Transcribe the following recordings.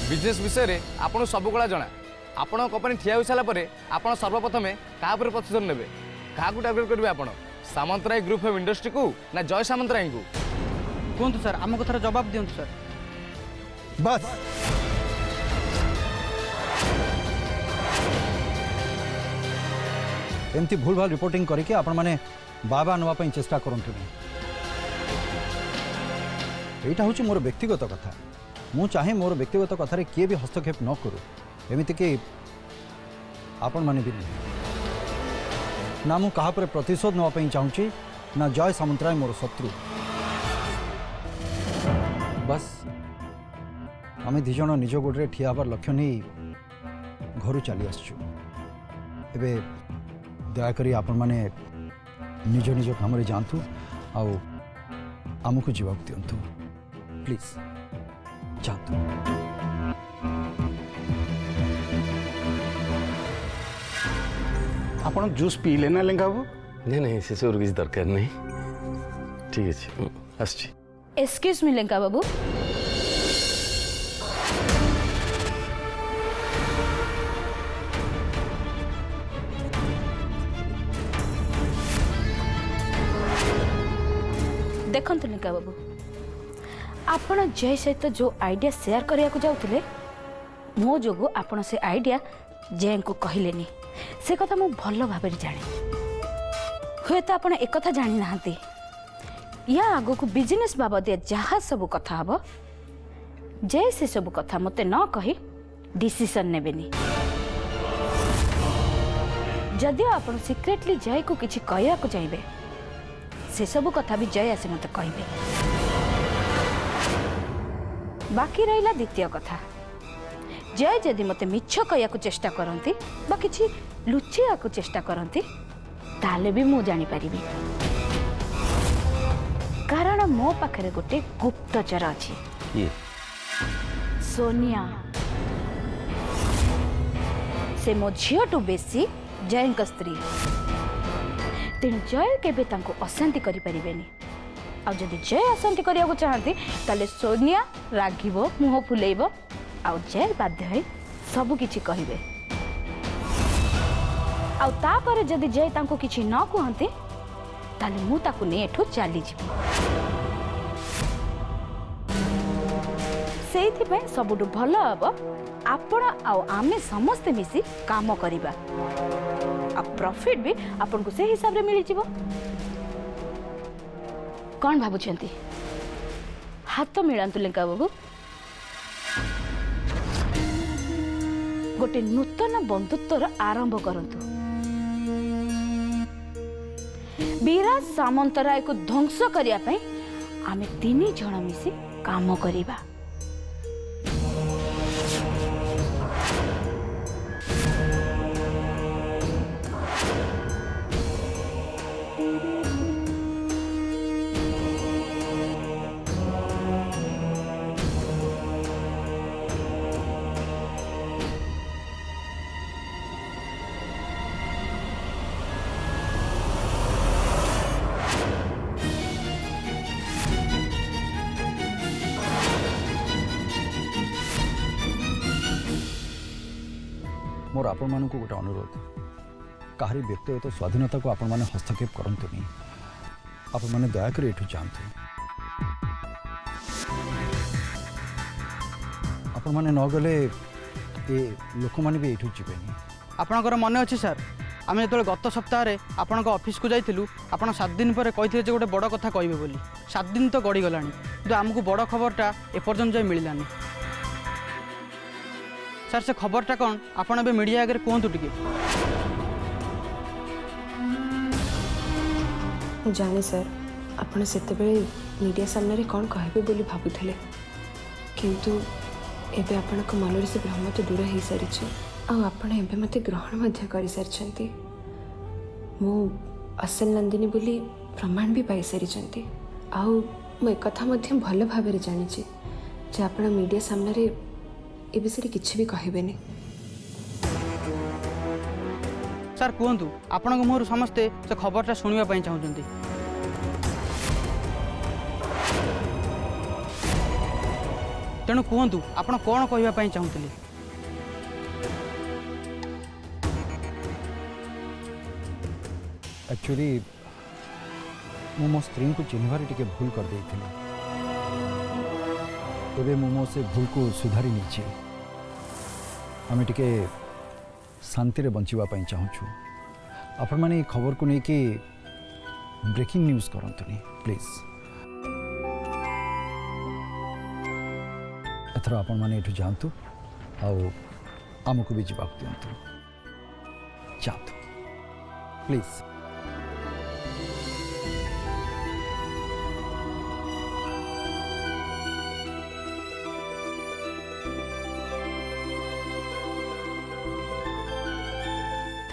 Business विषय में आपको सब कला जना आपण कंपनी ठिया हो सारा आप सर्वप्रथम क्या प्रतिशत ने क्या टार्गेट करेंगे आप सामंतराय ग्रुप ऑफ इंडस्ट्री को ना जय सामंतराय को कहतु सर आमको थोड़ा जवाब दिंतु सर। बस एमती भूल भाल रिपोर्टिंग करके आपण माने बाबा नवाई चेष्टा करंतु एटा हूँ मोर व्यक्तिगत कथा मु चाहे मोर व्यक्तिगत कथार किए भी हस्तक्षेप न करू एमती कि आपण माने भी ना मु कहा पर प्रतिशोध नापी चाहूँगी ना जय सामंतराय मोर शत्रु बस आम दिज निज गोड़े ठिया हबार लक्ष्य नहीं घर चली आसचु एबे दयाकोरी आपण माने निज निज काम जातु आमको जीवा दिंतु प्लीज जातु। आपण जूस पीले ना लेंगा बाबू? नहीं नहीं से सब किसी दरकार नहीं ठीक है आसची। एक्सक्यूज मी लेंका बाबू देखंतु लेंका बाबू आपण जय सहित जो आइडिया शेयर करिया को जाउथिले मो जोगु आपण से आइडिया जय को कहिलेनी से कथा मु भल भाबे जाने हुए तो आपण एक कथा जानि नाहंती या आगो को बिजनेस बाबद जहाँ सब कथा हम जे से सब कथा मते न कही डिसीजन नेबेनी जदि आप सिक्रेटली जय को किसी कहया को चाहिए से सब कथा भी जय आसे मते कहबे बाकी रहिला द्वितीय कथा जय जदि मते मिछ कहया को चेष्टा करंती बा किछि लुचिया को चेष्टा करंती ताले भी मु जानि परिबी कारण मो पाखरे गोटे गुप्तचर अच्छी सोनिया से मो झीटू बेसी जय स्त्री तेणु जय केबे तांको अशांति करि परिबेनी आ जदि जय अशांति करिया को चाहती ताले सोनिया रागिबो मुह फुलेइबो आ जय बाध्य है सब किछि कहिबे आ तापर जदि जय तांको किछि न कहंती ताले मु ताकु ने एठो चली जीवि सेइथिपय सबुठु भल हब आपण आउ आमे समस्ते मिसी काम करिबा आ प्रॉफिट भी आपन को से हिसाब रे मिल जीवो कोन भाबुछंती हाथ मिलांतु लेंका बाबू गोटे नूतन बंधुत्वर आरंभ करंतु विराज सामंतराय को ध्वंस करिया पई आमे तीन जण मिसी काम करिबा मोर आपण मानक गोटे अनुरोध कहारी व्यक्तिगत स्वाधीनता को आपण माने हस्तक्षेप करंतु नहीं आपण माने दया कर एठू जांतु आपण माने न गले ए लोक माने भी एठू जिबेनी आपणकर मन अच्छी सर आम जो गत सप्ताह आपण ऑफिस को जाइलु आपण 7 दिन पर कही गोटे बड़ कथा कहे बोली 7 दिन तो गड़ी गलानी कि आमको बड़ खबरटा एपर्यंत जाए मिललानी सर से खबरटा कौन आपण ए मीडिया आगे कहतु टिके जाने सर आपण से मीडिया सामने कौन कहबे बोली भाबुथले किंतु एबे आपण को मन से भ्रम तो दूर हो सारी आपण एबे मते ग्रहण मध्य कर सारी मु असल नंदिनी बोली प्रमाण भी पाई सारी आउ मु एक कथा मध्य भल भाव जानी जे आपण मीडिया सामने ए विषय किसी भी कहबेनी सर कहतु आपण मुहर समस्ते से खबरटा शुणापी चाहते तेणु कहतु आपण कौन कहवाई चाहूले। एक्चुअली मु मो स्त्री को चिन्हबार टिके भूल कर देइथिली। एबे मु मो से भूल को सुधारी नहीं। आम टिके शांति रे बंचिबा पई चाहूछु। आपण माने खबर को नहीं कि ब्रेकिंग न्यूज करंतुनी प्लीज। एथर आपण माने एठु जानतु आउ आमको भी जवाब दियंतु। जातु प्लीज।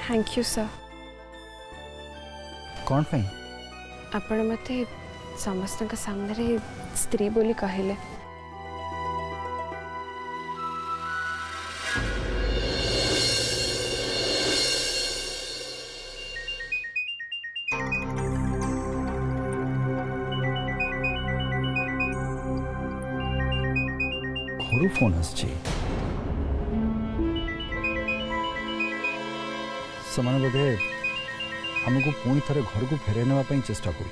Thank you sir. कौन पाई? आपण मते समस्त का सामने रे स्त्री बोली कहले। घरू फोन आसछि। समान बोधे हमको पुणी थे घर को फेर नापी चेष्टा कर।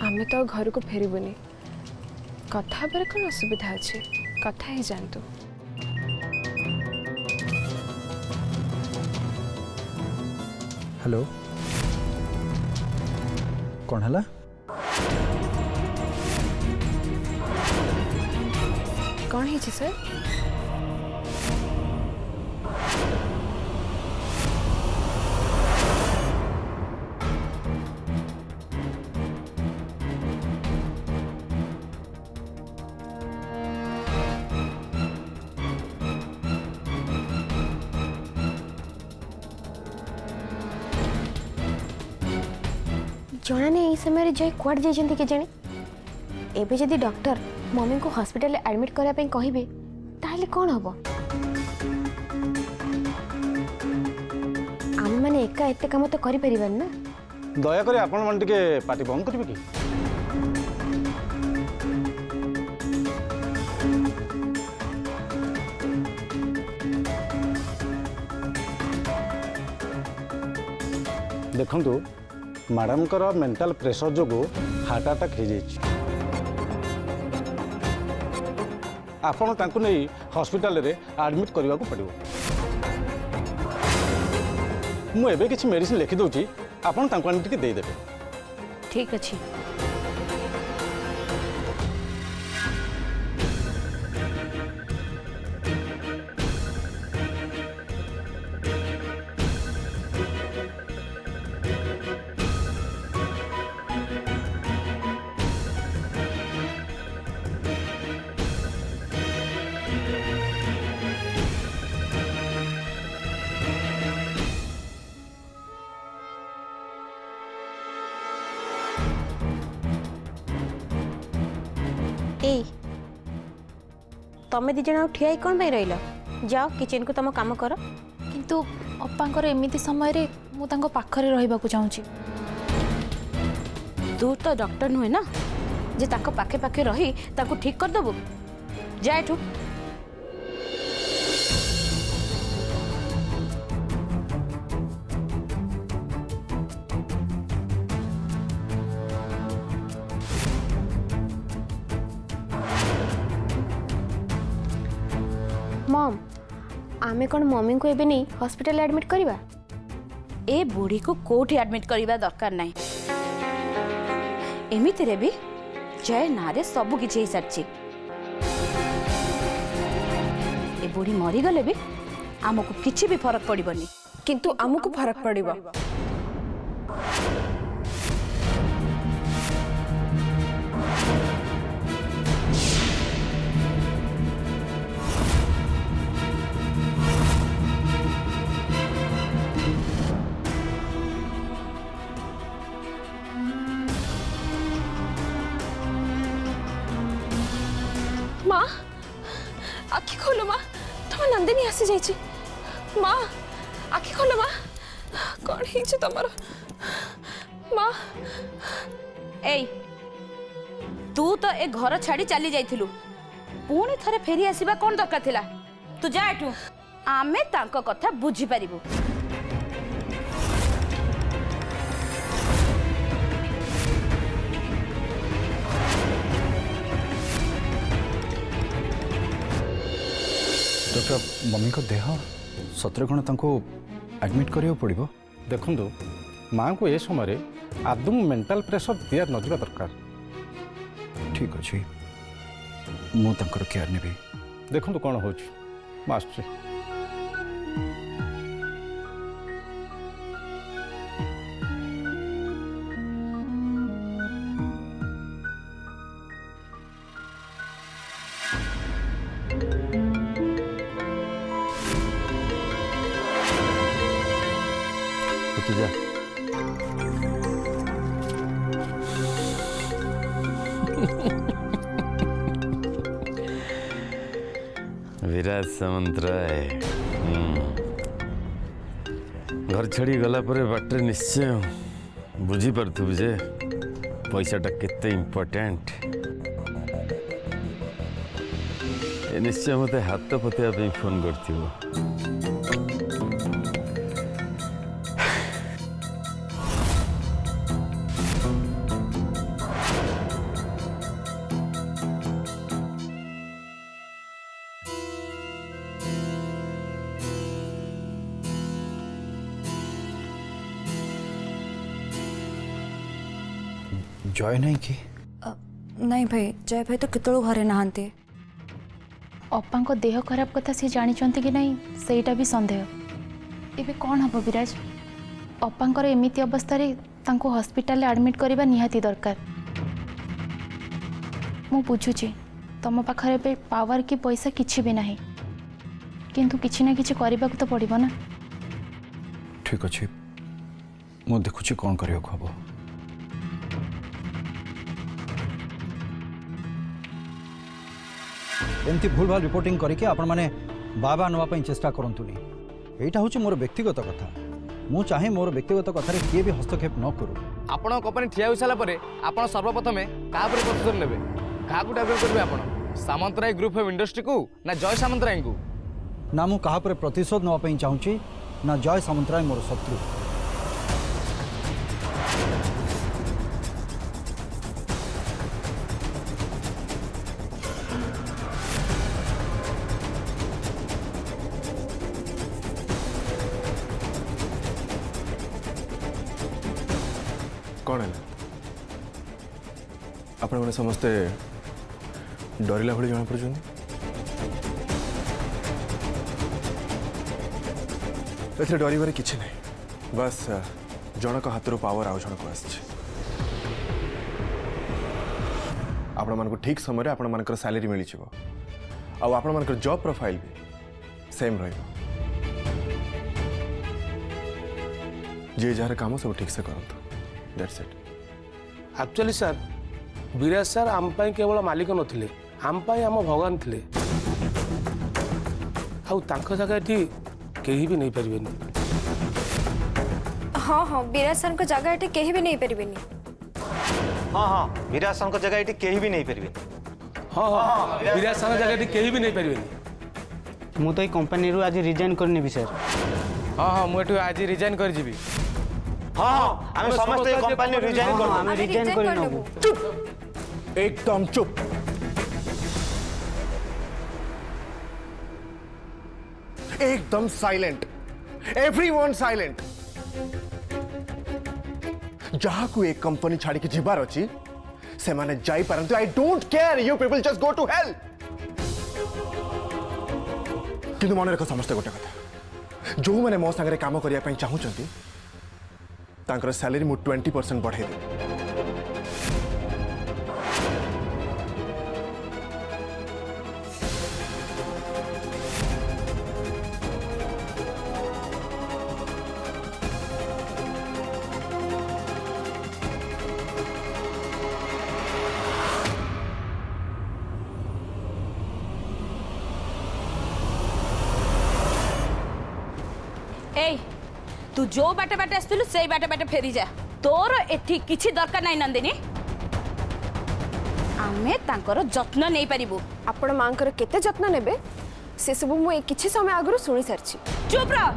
आमे तो घर को फेरबुनी। कथा पर कौन असुविधा अच्छे कथा ही जानतु। हेलो कौन है? कौन है सर? जना नहीं यही समय जय कुआड जाइछन्ती के जाने। एबे जदि डॉक्टर मम्मी को हॉस्पिटल एडमिट करा पई कहिबे ताहले कोन हबो? आम माने एका एते काम तो करि परिबन ना। दया करे आपण मन टिके पार्टी बंद करिवे कि? देखंतु मैडम कर मेंटल प्रेशर जो हार्ट अटैक हो जाए। आपण तांकु नहीं हॉस्पिटल रे एडमिट करने को पड़ो। मुझे किसी मेडिसिन लिखि दूची आपण तांकु आनी टिके दे देबे। ठीक अच्छे। ए तमे दी जण ठिया कौन पे रहिला? जाओ किचन को तुम काम कर। किंतु अप्पांकर एमिति समय रे मु तांको पाखरे रहिबाकू चाहूची। तू तो डॉक्टर नुहे ना जे ताको पाखे पाखे रही ताको ठीक कर दबो। जा एठू। मम आमे कौन मम्मी को एबे नहीं हॉस्पिटल एडमिट करवा? ए बुढ़ी को कोठी एडमिट करवा दरकार नहीं। एमिति रे भी जय नारे सब किछि हे सारछि। ए बुढ़ी मरी गले भी आमको किछि भी फरक पड़िबनी। किंतु आमको फरक पड़िबो। माँ आखि खोलो माँ, तुम नंदिनी आसी जाइए। माँ आखि खोलो माँ, कौन है तुमर? माँ ए तू तो ए घर छाड़ी चली जाइथिलु पुणी थरे फेरी आसीबा कोन दरकार थिला तू जा एठू आमे तांको कथा बुझी पारिबु डॉक्टर मम्मी को देह सतरे कौन एडमिट करियो पड़िबो देखु माँ को ए समय आदम मेंटल प्रेशर दिया न जावा दरकार ठीक अच्छे मु तांकर केयर नेबी देखु कौन हो आसुची तू जा विराज सामंतराय घर छाड़ी गला पर बाटे निश्चय बुझी पार्थु जे पैसाटा केते इम्पोर्टेंट ए निश्चय मते हाथ पतेवा फोन करथिबो जय नहीं कि नहीं भाई जय भाई तो केतळु घरे नहांती अप्पा को देह खराब कथा सी जानी कि नहीं सेटा भी संदेह एबे कौन हम विराज अप्पा एमती अवस्था हॉस्पिटल एडमिट करवा निहाती दरकार मु बुझुची तुम पाखरे पे पावर की पैसा किछि भी नहीं किंतु किछि ना किछि करबा तो पड़िबो ना ठीक अच्छे मु देखुची कौन करियो हबो एमती भूल भाल रिपोर्टिंग करके आपण माने बाबा नवा पई चेष्टा करंतुनी एटा होची मोर व्यक्तिगत कथा मु चाहे मोर व्यक्तिगत कथा रे किए भी हस्तक्षेप न करू आपण कंपनी ठिया हो सारा परे आपण सर्वप्रथमे का पर प्रतिशोध नेबे काकू टार्गेट करबे आपण सामंतराय ग्रुप ऑफ इंडस्ट्री को ना जय सामंतराय को ना मु कहा पर प्रतिशोध नवा पई चाहूची ना जय सामंतराय मोर शत्रु कौन है आपण मैंने समस्ते डरला भाई जना पड़े ए डर कि नहीं बस जनक हाथ पावर आउ जनक आपण मान ठीक समय आपण मान सैलरी मिल आपण मान जॉब प्रोफाइल भी सेम रही जे जार काम सब ठीक से करत that's it actually sir Viraj sir आम केवल मालिक नथिले आम आम भगवान थिले आउ जगह ये कहीं भी नहीं पारे हाँ हाँ विराज सर को जगह ये कहीं भी नहीं पारे हाँ हाँ विराज सर को जगह ये कहीं भी नहीं पारे हाँ हाँ विराज सर जगह ये कहीं भी नहीं पारे मु तो कंपनी आज रिजाइन करनी सर हाँ हाँ मुझे आज रिजाइन कर जीवी हाँ हम समस्त कंपनी रिजाइन कर हम रिजाइन कर नबु चुप एकदम चुप एकदम साइलेंट एवरीवन साइलेंट जहाँ को एक कंपनी छाड़ी के जीवार अच्छी से माने जाई परंतु I don't care you people just go to hell किंतु मन रख समस्त गोटे कथा जो मैंने मो संगे काम करने चाहूँगी तांकर सैलरी मु 20% बढ़े दे ए तू जो बाटे बाटे आसलु से बाटे बाटे फेरी जा तोर एठी किछि दरकार नहीं नंदिनी आमे तांकर जत्न नहीं पारिबु। आपण मांकर केते जत्न नेबे से सब मु किछि समय आगु सुनी सारछि। चुप रह।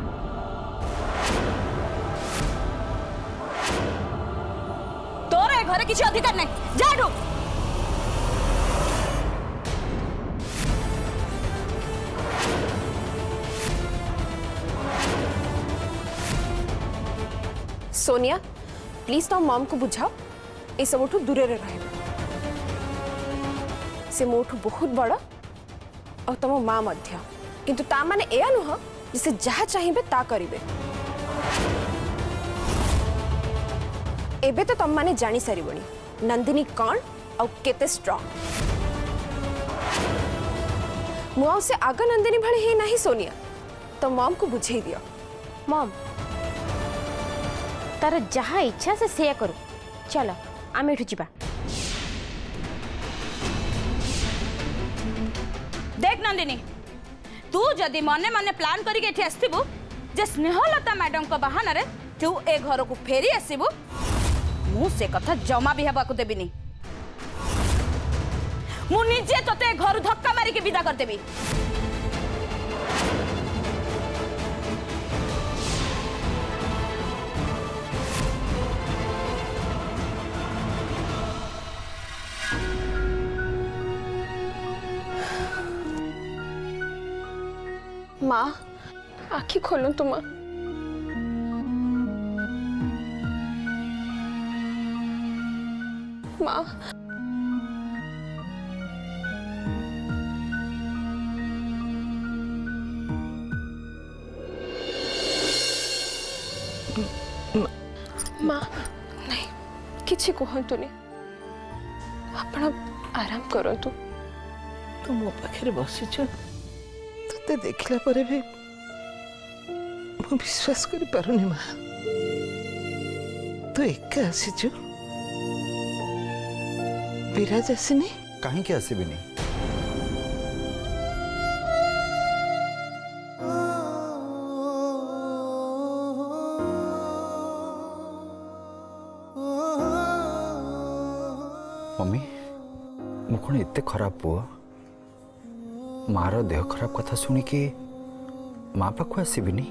तोर ए घरे किछि अधिकार नहीं, जा एठू। सोनिया प्लीज तुम मम को बुझाओ ए सब दूर रहे। से मोठू बहुत बड़ और तुम माँ मध्य, किंतु ता माने एया नुह जिसे जहाँ चाहिए ता करिवे। एबे तो तुम माने जानी सारिबणी नंदिनी कौन और केते स्ट्रांग। मुआ से आग नंदिनी भली ही नहीं सोनिया, तो मम को बुझे दियो। मम तार जहाँ इच्छा से सेया करू। चलो आम एठू जीवा। देख नंदिनी, तू जदि मने मने प्लान करके एठी आस्थिबु जे स्नेहलता मैडम को बहाना रे तू ए घर को फेरी आसीबु, मु से कथा जमा भी हबा को देबिनी। मु निजे तते घर धक्का मारी के विदा कर देबी। माँ आखि खोलो तो माँ। माँ माँ नहीं किछि कहतुनी, आपण आराम करतु। तू मो पाखे बसीच, ते देखला परे भी मु विश्वास करि पारुनी। माँ तू एका आसीचु, विराज आसीनी? कहीं आसबिनी? मम्मी मु कौन एते खराब पुआ? मार देह खराब कथा शुणी कि माँ पाख आसबिनी?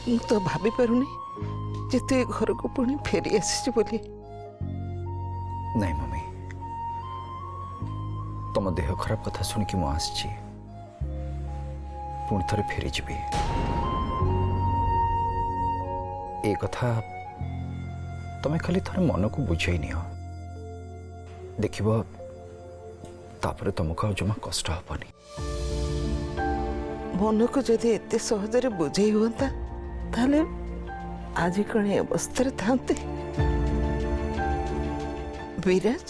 मु तो भाभी पारुनी जे तू घर को पुणी फेरी आसी बोली। नहीं मम्मी, तुम देह खराब कथा शुणी कि मुझे आसी पुणी थे फेरी जी। ए कथा तुम्हें खाली थोड़े मन को बुझे नि देखिब, तापर तुमको जमा कष्ट हबनी। मन को जदि एते सहजरे बुझे हुआ ताले आज कौन अवस्था था। विराज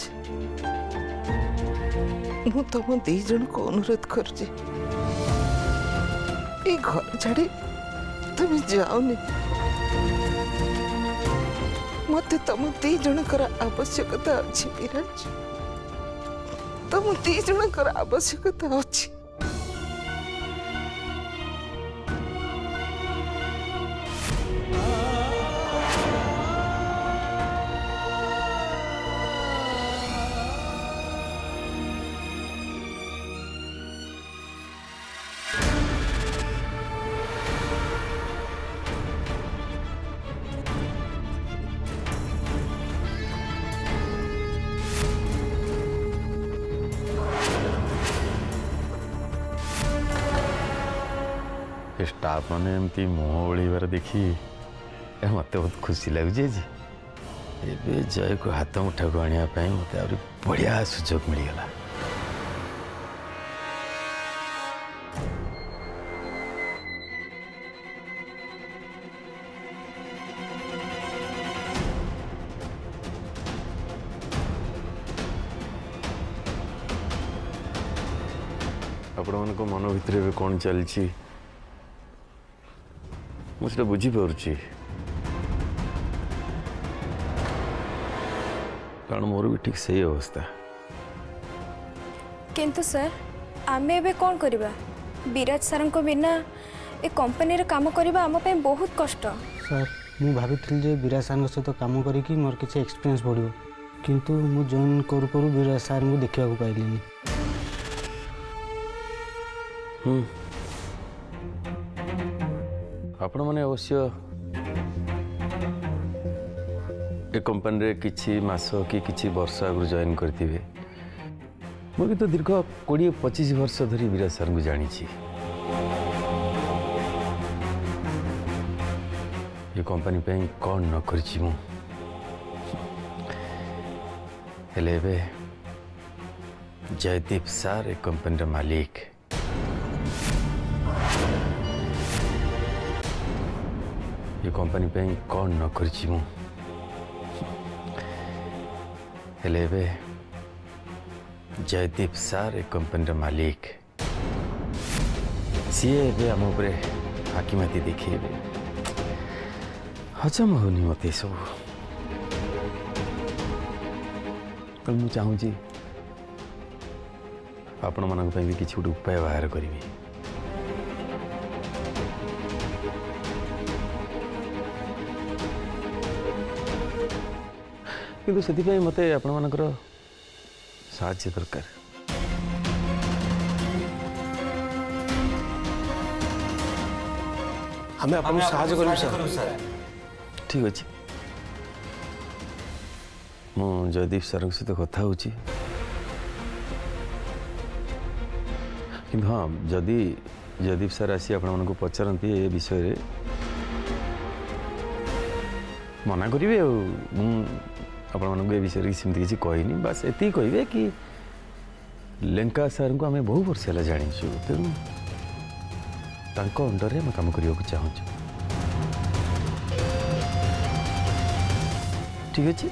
मु तुम दी जन को अनुरोध करुची, ए घर छाड़ी तुम जाओनी। मत तुम दी जनकर आवश्यकता अच्छी। विराज तुम दी जनकर आवश्यकता अच्छी। स्टाफ मैंने एमती मुह ओळिबार देखी मत बहुत खुशी लगुचे। एबे जय को हाथ मुठा को आने मत बढ़िया सुजोग मिलगला। आपण मान को मन भितर कौन चलची मुझे बुझीपारुची, कारण मोर भी ठीक सही अवस्था। किंतु सर आमे एबे कौन करिबा? विराज सर को बिना ए कंपनी रे काम करबा आम पे बहुत कष्ट। सर मु भाविଥିଲି ଯେ ବିରାଜ ସାର୍ଙ୍କ ସହିତ କାମ କରିକି ମୋର କିଛି ଏକ୍ସପିରିଏନ୍ସ ବଢ଼ିବ, କିନ୍ତୁ ମୁଁ ଜଏନ୍ କରୁ କରୁ ବିରାଜ ସାର୍ଙ୍କୁ ଦେଖିବାକୁ ପାଇଲିନି। आपण मैंने अवश्य ए कंपनी किसी मास कि किसी वर्ष आगु जॉइन करते मुझे तो दीर्घ 20-25 वर्ष धरी विराज सर को जानी ये कंपनी पे कौन न करी मु हेले बे जयदीप सर ए कंपनी मालिक ये कंपनी पे कौन न करी मु हेले बे जयदीप सर ए कंपनी मालिक सी ए आम उपरे हाकिमाती देखिए हजम होनी मत सब कल मु चाहूँगी आपण मान भी किसी गोटे उपाय बाहर करी किंतु से मत आपण मानकर साहाय्य दरकार। हमें आपको साहाय्य करूँ सर। ठीक अच्छे मु जयदीप सर सहित कथा हो हाँ जदि जयदीप सर आसी आपण को पचारती ए विषय मना करेंगे आपण ए विषय सेमती किसी कहनी बस एति कहे कि लेंका सर को आम बहु वर्ष है जाचु तेणु अंडर में काम करने को चाहूँ ठीक अच्छे।